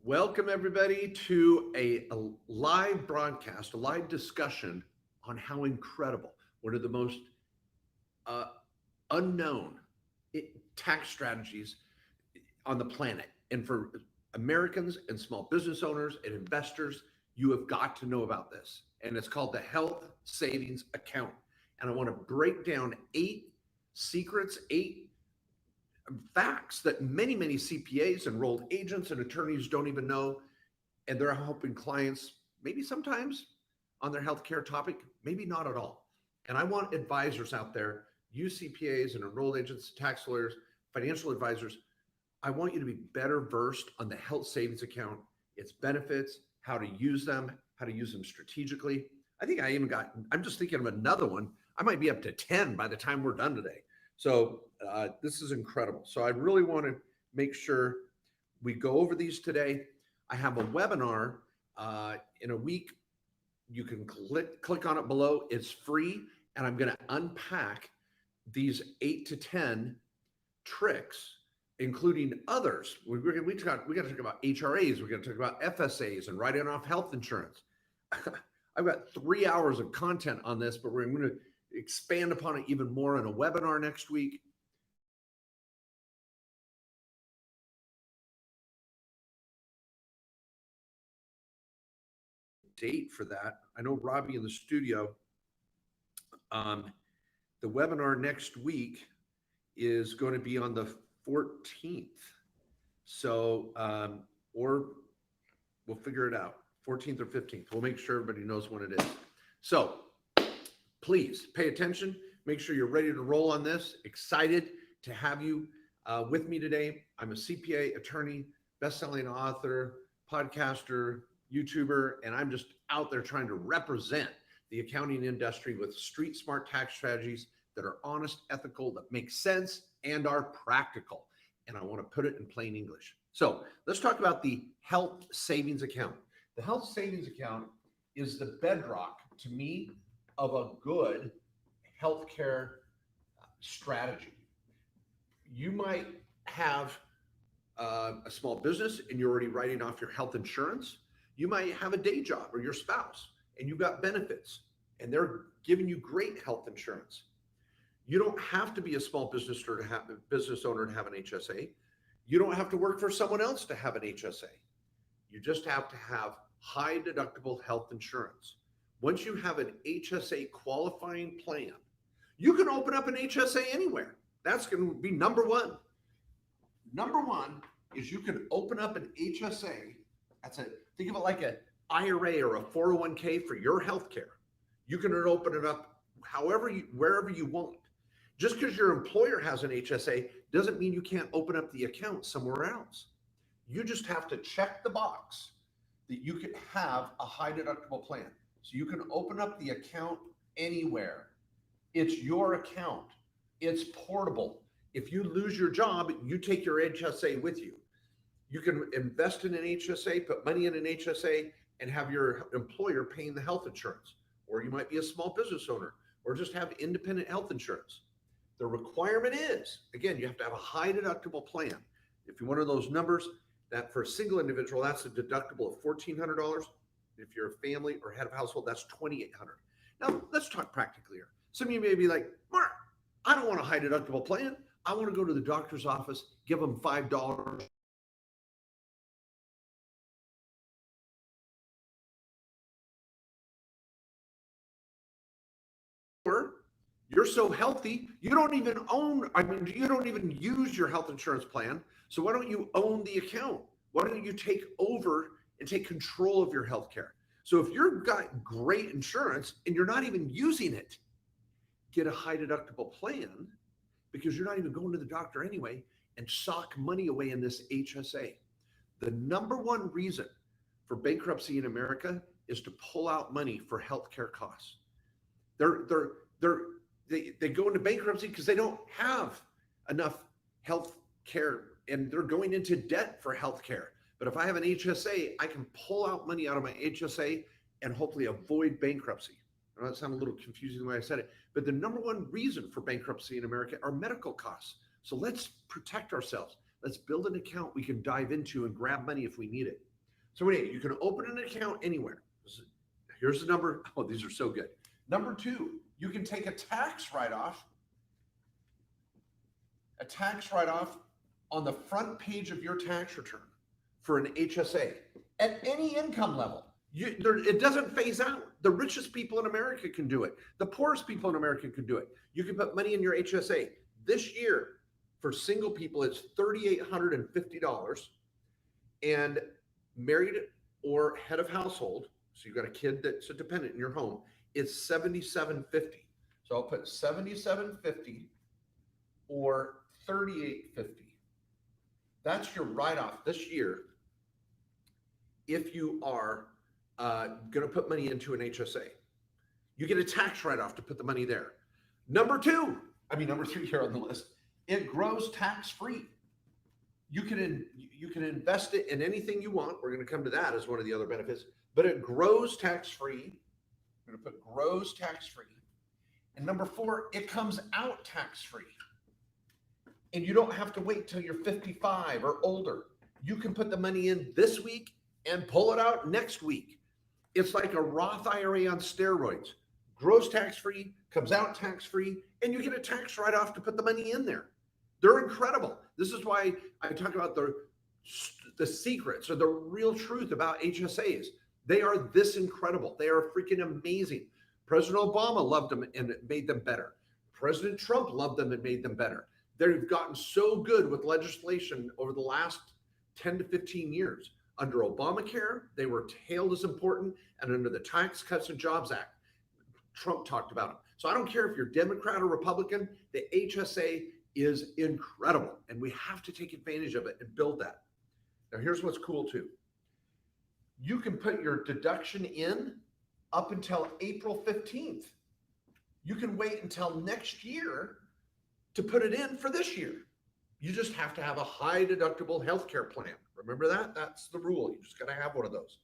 Welcome, everybody, to a live broadcast, a live discussion on how incredible, one of the most uh, unknown tax strategies on the planet. And for Americans and small business owners and investors, you have got to know about this. And it's called the Health Savings Account. And I want to break down 8 secrets, 8 facts that many CPAs, enrolled agents, and attorneys don't even know. And they're helping clients, maybe sometimes on their healthcare topic, maybe not at all. And I want advisors out there, you CPAs and enrolled agents, tax lawyers, financial advisors. I want you to be better versed on the health savings account, its benefits, how to use them, strategically. I think I'm just thinking of another one. I might be up to 10 by the time we're done today. So this is incredible. So I really want to make sure we go over these today. I have a webinar in a week. You can click on it below. It's free. And I'm going to unpack these 8 to 10 tricks, including others. We got to talk about HRAs. We're going to talk about FSAs and writing off health insurance. I've got 3 hours of content on this, but we're going to expand upon it even more in a webinar next week. Date for that. I know Robbie in the studio. The webinar next week is going to be on the 14th. So, or we'll figure it out, 14th or 15th. We'll make sure everybody knows when it is. So please pay attention. Make sure you're ready to roll on this. Excited to have you with me today. I'm a CPA, attorney, best-selling author, podcaster, YouTuber, and I'm just out there trying to represent the accounting industry with street smart tax strategies that are honest, ethical, that make sense, and are practical. And I want to put it in plain English. So let's talk about the health savings account. The health savings account is the bedrock to me of a good healthcare strategy. You might have a small business and you're already writing off your health insurance. You might have a day job or your spouse and you've got benefits and they're giving you great health insurance. You don't have to be a small business owner to have an HSA. You don't have to work for someone else to have an HSA. You just have to have high deductible health insurance. Once you have an HSA qualifying plan, you can open up an HSA anywhere. That's going to be number one. Number one is you can open up an HSA. Think of it like an IRA or a 401k for your healthcare. You can open it up wherever you want. Just because your employer has an HSA doesn't mean you can't open up the account somewhere else. You just have to check the box that you can have a high deductible plan. So you can open up the account anywhere. It's your account. It's portable. If you lose your job, you take your HSA with you. You can invest in an HSA, put money in an HSA, and have your employer paying the health insurance. Or you might be a small business owner, or just have independent health insurance. The requirement is, again, you have to have a high deductible plan. If you're one of those numbers, that for a single individual, that's a deductible of $1,400. If you're a family or head of household, that's $2,800. Now, let's talk practically here. Some of you may be like, Mark, I don't want a high deductible plan. I want to go to the doctor's office, give them $5. You're so healthy, you don't even use your health insurance plan. So why don't you own the account? Why don't you take over and take control of your healthcare? So if you've got great insurance and you're not even using it, get a high deductible plan because you're not even going to the doctor anyway, and sock money away in this HSA. The number one reason for bankruptcy in America is to pull out money for healthcare costs. They go into bankruptcy because they don't have enough health care and they're going into debt for health care. But if I have an HSA, I can pull out money out of my HSA and hopefully avoid bankruptcy. I know that sounded a little confusing the way I said it, but the number one reason for bankruptcy in America are medical costs. So let's protect ourselves. Let's build an account we can dive into and grab money if we need it. So anyway, you can open an account anywhere. Here's the number. Oh, these are so good. Number two, you can take a tax write-off on the front page of your tax return for an HSA at any income level. It doesn't phase out. The richest people in America can do it. The poorest people in America can do it. You can put money in your HSA. This year, for single people, it's $3,850. And married or head of household, so you've got a kid that's a dependent in your home, it's $7,750. So I'll put $7,750 or $3,850. That's your write-off this year if you are going to put money into an HSA. You get a tax write-off to put the money there. Number three here on the list, it grows tax-free. You can invest it in anything you want. We're going to come to that as one of the other benefits, but it grows tax-free. I'm going to put grows tax-free. And number four, it comes out tax-free. And you don't have to wait till you're 55 or older. You can put the money in this week and pull it out next week. It's like a Roth IRA on steroids. Grows tax-free, comes out tax-free, and you get a tax write-off to put the money in there. They're incredible. This is why I talk about the secrets or the real truth about HSAs. They are this incredible. They are freaking amazing. President Obama loved them and it made them better. President Trump loved them and made them better. They've gotten so good with legislation over the last 10 to 15 years. Under Obamacare, they were hailed as important, and under the Tax Cuts and Jobs Act, Trump talked about them. So I don't care if you're Democrat or Republican, the HSA is incredible, and we have to take advantage of it and build that. Now, here's what's cool too. You can put your deduction in up until April 15th. You can wait until next year to put it in for this year. You just have to have a high deductible healthcare plan. Remember that? That's the rule. You just got to have one of those.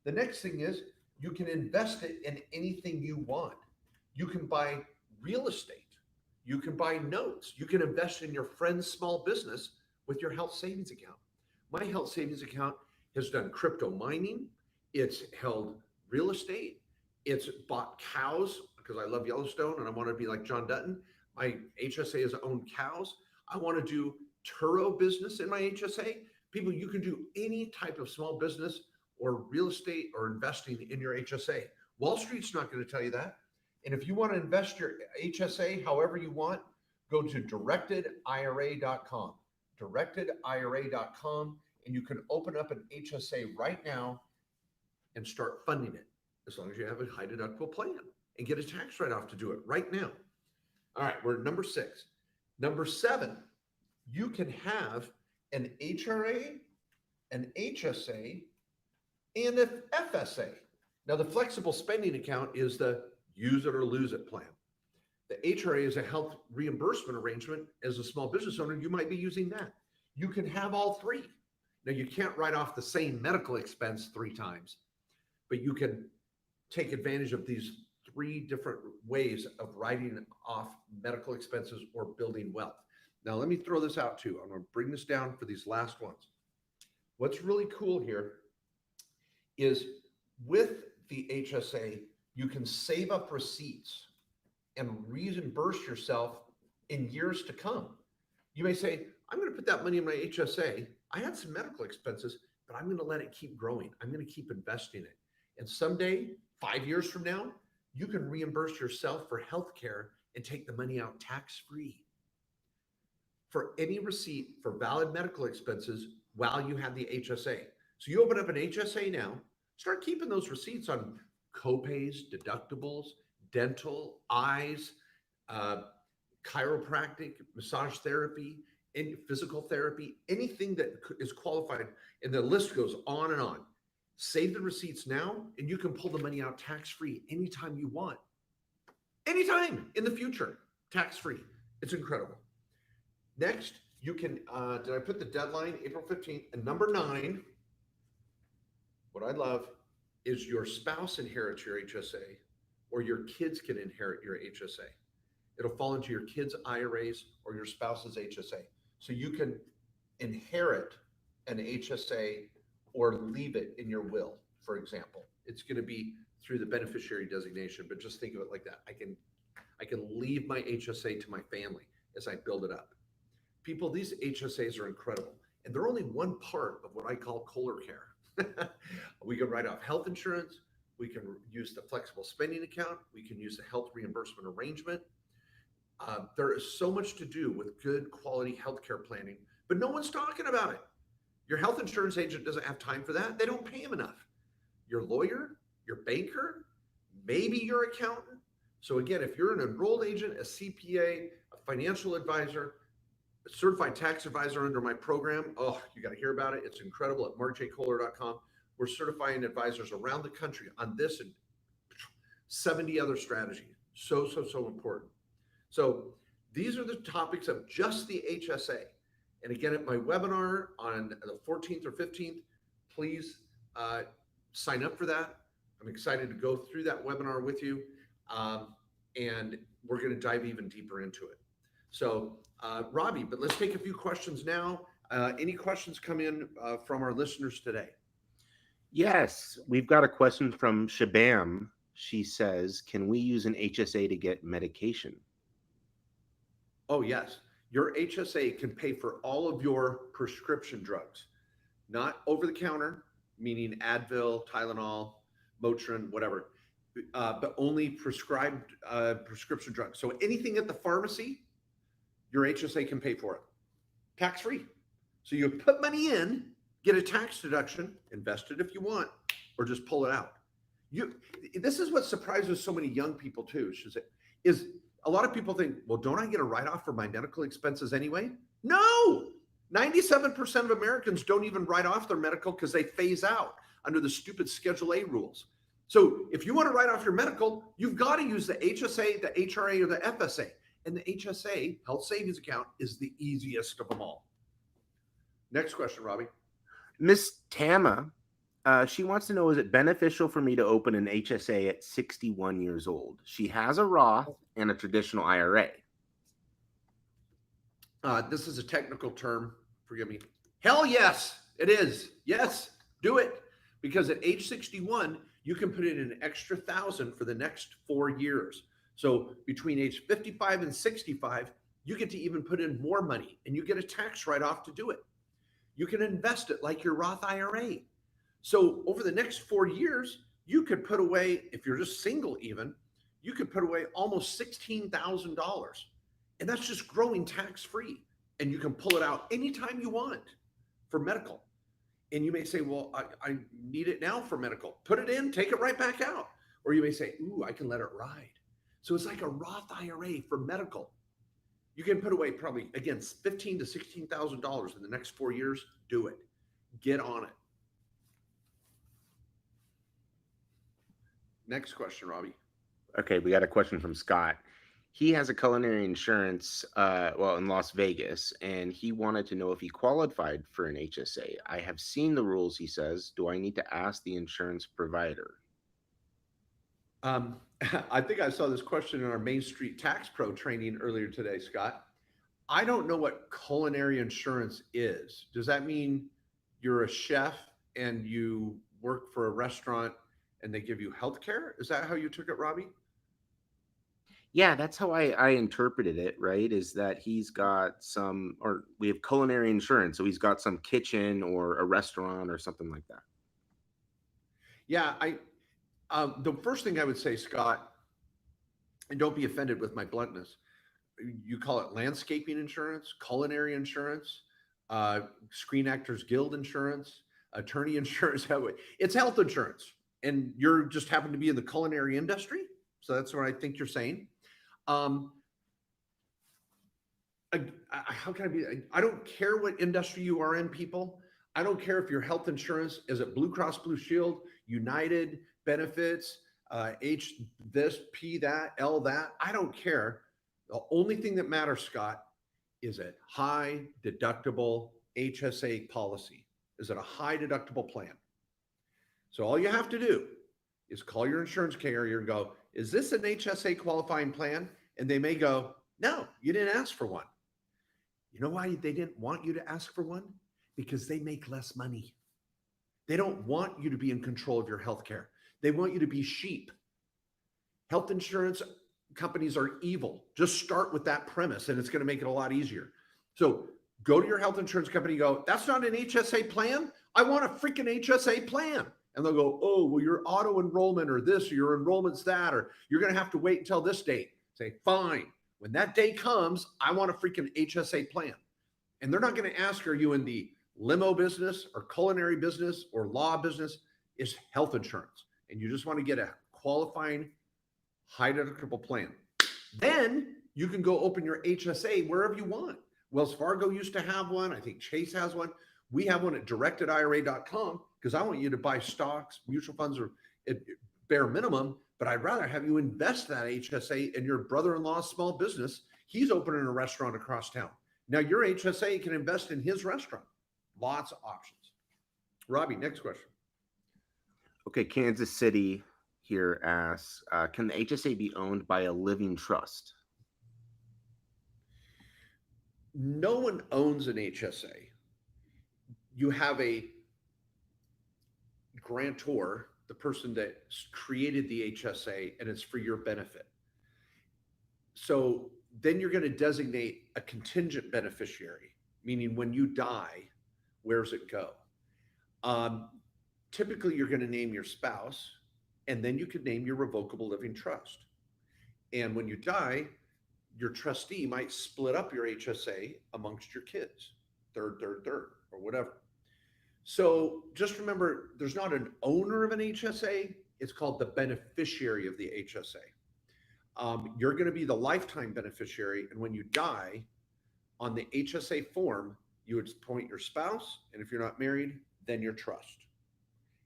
The next thing is you can invest it in anything you want. You can buy real estate. You can buy notes. You can invest in your friend's small business with your health savings account. My health savings account has done crypto mining. It's held real estate. It's bought cows because I love Yellowstone and I want to be like John Dutton. My HSA has owned cows. I want to do Turo business in my HSA. People, you can do any type of small business or real estate or investing in your HSA. Wall Street's not going to tell you that. And if you want to invest your HSA however you want, go to directedira.com, directedira.com, and you can open up an HSA right now and start funding it as long as you have a high deductible plan and get a tax write-off to do it right now. All right, we're at number 6. Number 7, you can have an HRA, an HSA, and an FSA. Now, the flexible spending account is the use it or lose it plan. The HRA is a health reimbursement arrangement. As a small business owner, you might be using that. You can have all three. Now, you can't write off the same medical expense 3 times, but you can take advantage of these 3 different ways of writing off medical expenses or building wealth. Now, let me throw this out too. I'm going to bring this down for these last ones. What's really cool here is with the HSA, you can save up receipts and reimburse yourself in years to come. You may say, I'm going to put that money in my HSA. I had some medical expenses, but I'm going to let it keep growing. I'm going to keep investing it. And someday, 5 years from now, you can reimburse yourself for healthcare and take the money out tax-free for any receipt for valid medical expenses while you have the HSA. So you open up an HSA now, start keeping those receipts on copays, deductibles, dental, eyes, chiropractic, massage therapy, and physical therapy, anything that is qualified, and the list goes on and on. Save the receipts now, and you can pull the money out tax-free anytime you want. Anytime in the future, tax-free. It's incredible. Next, you can, did I put the deadline, April 15th? And number 9, what I love is your spouse inherits your HSA or your kids can inherit your HSA. It'll fall into your kids' IRAs or your spouse's HSA. So you can inherit an HSA or leave it in your will, for example. It's going to be through the beneficiary designation, but just think of it like that. I can leave my HSA to my family as I build it up. People, these HSAs are incredible, and they're only one part of what I call Kohler care. We can write off health insurance. We can use the flexible spending account. We can use the health reimbursement arrangement. There is so much to do with good quality healthcare planning, but no one's talking about it. Your health insurance agent doesn't have time for that. They don't pay him enough. Your lawyer, your banker, maybe your accountant. So again, if you're an enrolled agent, a CPA, a financial advisor, a certified tax advisor under my program, oh, you got to hear about it. It's incredible at markjkohler.com. We're certifying advisors around the country on this and 70 other strategies. So important. So these are the topics of just the HSA. And again, at my webinar on the 14th or 15th, please sign up for that. I'm excited to go through that webinar with you. And we're going to dive even deeper into it. So, Robbie, but let's take a few questions now. Any questions come in from our listeners today? Yes, we've got a question from Shabam. She says, can we use an HSA to get medication? Oh, yes. Your HSA can pay for all of your prescription drugs, not over the counter, meaning Advil, Tylenol, Motrin, whatever, but only prescribed prescription drugs. So anything at the pharmacy, your HSA can pay for it, tax-free. So you put money in, get a tax deduction, invest it if you want, or just pull it out. This is what surprises so many young people too, is a lot of people think, well, don't I get a write-off for my medical expenses anyway? No, 97% of Americans don't even write off their medical because they phase out under the stupid Schedule A rules. So if you want to write off your medical, you've got to use the HSA, the HRA, or the FSA. And the HSA, Health Savings Account, is the easiest of them all. Next question, Robbie. Miss Tama, she wants to know, is it beneficial for me to open an HSA at 61 years old? She has a Roth and a traditional IRA. This is a technical term. Forgive me. Hell yes, it is. Yes, do it. Because at age 61, you can put in an extra $1,000 for the next 4 years. So between age 55 and 65, you get to even put in more money and you get a tax write-off to do it. You can invest it like your Roth IRA. So over the next 4 years, you could put away, if you're just single even, you could put away almost $16,000. And that's just growing tax-free. And you can pull it out anytime you want for medical. And you may say, well, I need it now for medical. Put it in, take it right back out. Or you may say, ooh, I can let it ride. So it's like a Roth IRA for medical. You can put away probably, again, $15,000 to $16,000 in the next 4 years. Do it. Get on it. Next question, Robbie. Okay, we got a question from Scott. He has a culinary insurance, in Las Vegas, and he wanted to know if he qualified for an HSA. I have seen the rules, he says. Do I need to ask the insurance provider? I think I saw this question in our Main Street Tax Pro training earlier today, Scott. I don't know what culinary insurance is. Does that mean you're a chef and you work for a restaurant and they give you health care? Is that how you took it, Robbie? Yeah, that's how I interpreted it, right? Is that he's got some, or we have culinary insurance, so he's got some kitchen or a restaurant or something like that. Yeah, the first thing I would say, Scott, and don't be offended with my bluntness, you call it landscaping insurance, culinary insurance, Screen Actors Guild insurance, attorney insurance. It's health insurance, and you're just happen to be in the culinary industry. So that's what I think you're saying. How can I be? I don't care what industry you are in, people. I don't care if your health insurance is at Blue Cross Blue Shield, United, Benefits, H this, P that, L that. I don't care. The only thing that matters, Scott, is a high deductible HSA policy. Is it a high deductible plan? So all you have to do is call your insurance carrier and go, is this an HSA qualifying plan? And they may go, no, you didn't ask for one. You know why they didn't want you to ask for one? Because they make less money. They don't want you to be in control of your health care. They want you to be sheep. Health insurance companies are evil. Just start with that premise and it's going to make it a lot easier. So go to your health insurance company, go, that's not an HSA plan. I want a freaking HSA plan. And they'll go, oh, well, your auto enrollment or this, or your enrollment's that, or you're going to have to wait until this date. Say, fine. When that day comes, I want a freaking HSA plan. And they're not going to ask, are you in the limo business or culinary business or law business? It's health insurance. And you just want to get a qualifying high deductible plan. Then you can go open your HSA wherever you want. Wells Fargo used to have one. I think Chase has one. We have one at directedira.com because I want you to buy stocks, mutual funds, or at bare minimum, but I'd rather have you invest that HSA in your brother-in-law's small business. He's opening a restaurant across town. Now your HSA can invest in his restaurant. Lots of options. Robbie, next question. Okay, Kansas City here asks, can the HSA be owned by a living trust? No one owns an HSA. You have a grantor, the person that created the HSA, and it's for your benefit. So then you're going to designate a contingent beneficiary, meaning when you die, where's it go? Typically, you're going to name your spouse, and then you could name your revocable living trust. And when you die, your trustee might split up your HSA amongst your kids, third, or whatever. So just remember, there's not an owner of an HSA. It's called the beneficiary of the HSA. You're going to be the lifetime beneficiary. And when you die, on the HSA form, you would appoint your spouse. And if you're not married, then your trust.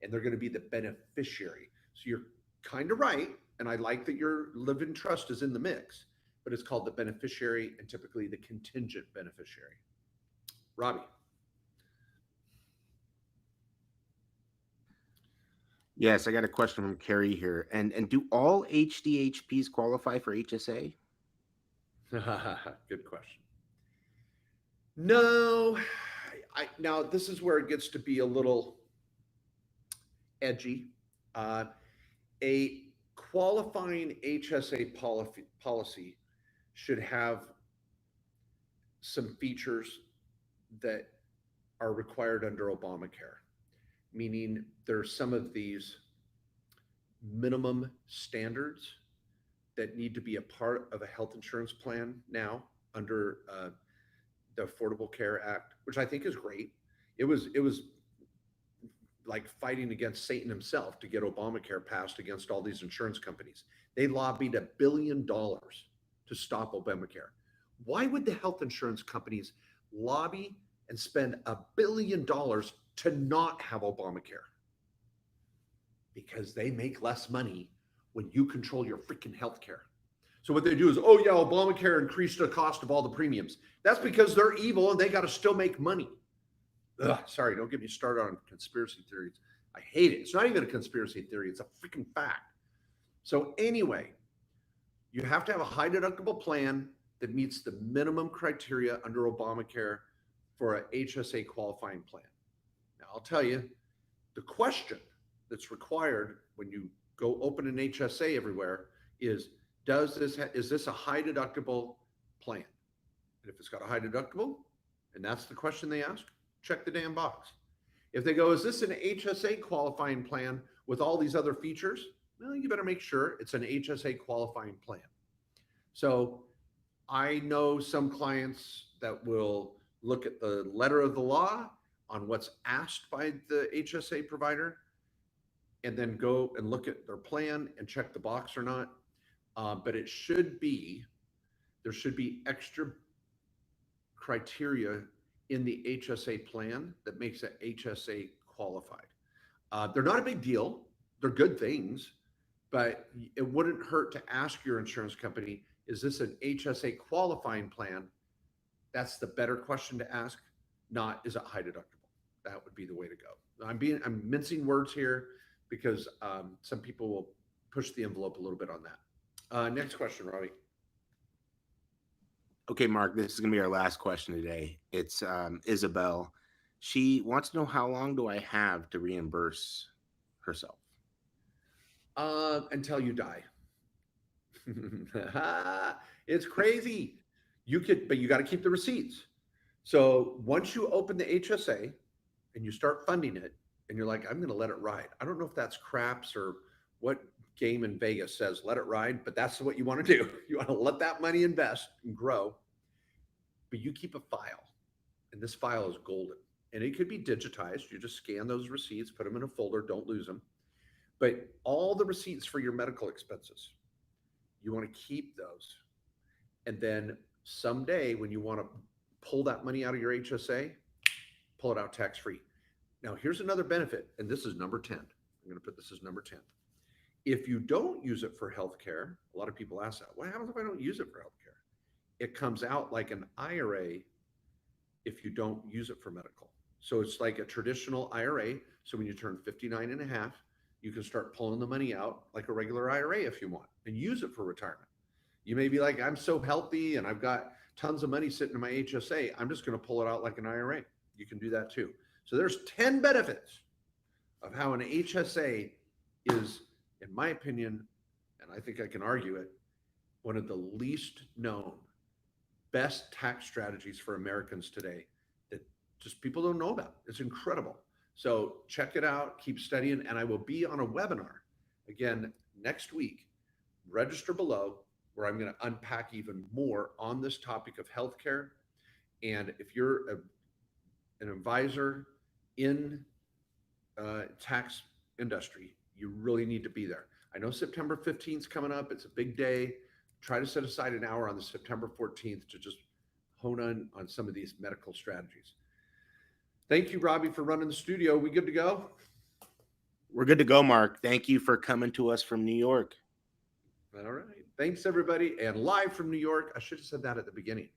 And they're going to be the beneficiary. So you're kind of right. And I like that your living trust is in the mix, but it's called the beneficiary and typically the contingent beneficiary. Robbie. Yes, I got a question from Carrie here. And do all HDHPs qualify for HSA? Good question. No, now this is where it gets to be a little edgy. A qualifying HSA policy should have some features that are required under Obamacare, meaning there's some of these minimum standards that need to be a part of a health insurance plan now under the Affordable Care Act, which I think is great. It was like fighting against Satan himself to get Obamacare passed against all these insurance companies. They lobbied $1 billion to stop Obamacare. Why would the health insurance companies lobby and spend $1 billion to not have Obamacare? Because they make less money when you control your freaking healthcare. So what they do is, oh yeah, Obamacare increased the cost of all the premiums. That's because they're evil and they got to still make money. Ugh, sorry, don't get me started on conspiracy theories. I hate it. It's not even a conspiracy theory. It's a freaking fact. So anyway, you have to have a high deductible plan that meets the minimum criteria under Obamacare for a HSA qualifying plan. Now, I'll tell you, the question that's required when you go open an HSA everywhere is, is this a high deductible plan? And if it's got a high deductible, and that's the question they ask, check the damn box. If they go, is this an HSA qualifying plan with all these other features? Well, you better make sure it's an HSA qualifying plan. So I know some clients that will look at the letter of the law on what's asked by the HSA provider and then go and look at their plan and check the box or not. But there should be extra criteria in the HSA plan that makes it HSA qualified. They're not a big deal. They're good things, but it wouldn't hurt to ask your insurance company, is this an HSA qualifying plan? That's the better question to ask, not is it high deductible? That would be the way to go. I'm mincing words here because some people will push the envelope a little bit on that. Next question, Robbie. Okay, Mark, this is going to be our last question today. It's Isabel. She wants to know how long do I have to reimburse herself? Until you die. It's crazy. You could, but you got to keep the receipts. So once you open the HSA and you start funding it, and you're like, I'm going to let it ride. I don't know if that's craps or what game in Vegas says let it ride, but that's what you want to do. You want to let that money invest and grow, but you keep a file, and this file is golden. And it could be digitized. You just scan those receipts, put them in a folder, don't lose them. But all the receipts for your medical expenses, you want to keep those. And then someday when you want to pull that money out of your HSA, pull it out tax free. Now, here's another benefit, and this is number 10. I'm going to put this as number 10. If you don't use it for healthcare, a lot of people ask that. What happens if I don't use it for healthcare? It comes out like an IRA if you don't use it for medical. So it's like a traditional IRA. So when you turn 59 and a half, you can start pulling the money out like a regular IRA if you want and use it for retirement. You may be like, I'm so healthy and I've got tons of money sitting in my HSA. I'm just going to pull it out like an IRA. You can do that too. So there's 10 benefits of how an HSA is, in my opinion, and I think I can argue it, one of the least known, best tax strategies for Americans today that just people don't know about. It's incredible. So check it out, keep studying, and I will be on a webinar again next week. Register below where I'm going to unpack even more on this topic of healthcare. And if you're an advisor in tax industry, you really need to be there. I know September 15th is coming up. It's a big day. Try to set aside an hour on the September 14th to just hone on some of these medical strategies. Thank you, Robbie, for running the studio. We good to go? We're good to go, Mark. Thank you for coming to us from New York. All right. Thanks, everybody. And live from New York. I should have said that at the beginning.